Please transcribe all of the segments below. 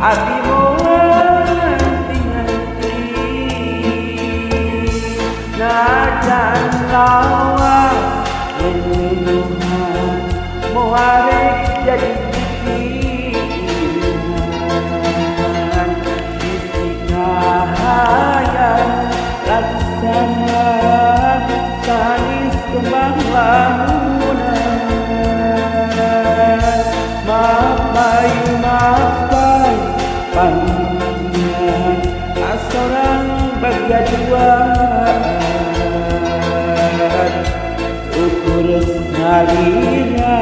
abdi moal nganti-nganti najan lawas leluhan moarek jadi pikiran isi kahayan laksana sanis kembang lamunan mapai panjang asorang bagian duaan ukur nalira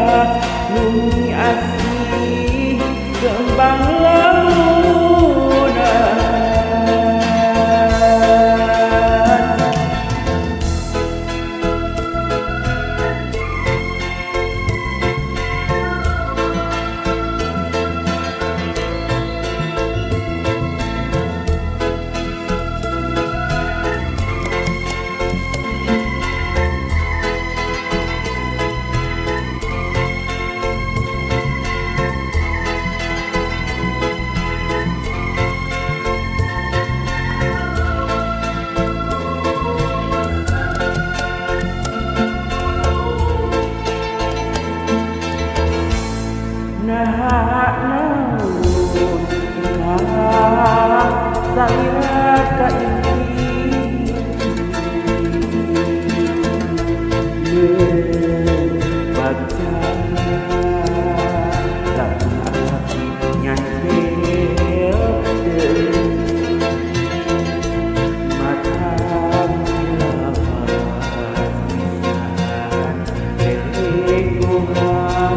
nuni asih kembang lamunan salira ka ini baca tapi nyantel mata lawas pisan lelegohan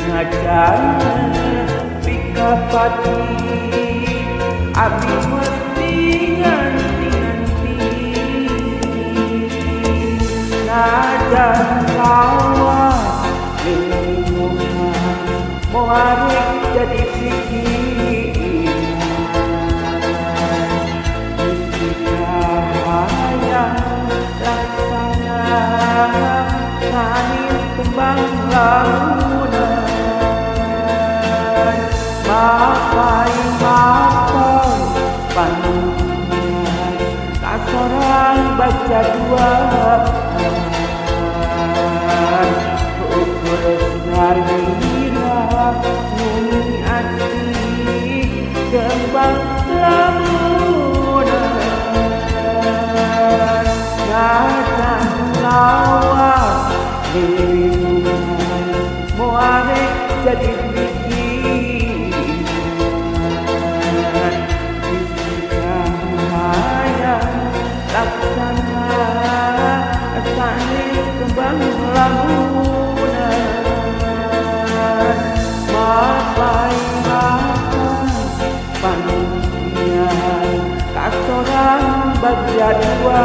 ngajan pati abdi mesti nganti-nganti najan lawas leluhan moarek jadi pikiran isi kahayang laksana sanis kembang lamunan mapai panjang kasorang baca duaan ukur nalira nuni asih kembang lamunan najan lawas leluhan moarek jadi laksana sanis kembang lamunan mapai panjang kasorang bagian dua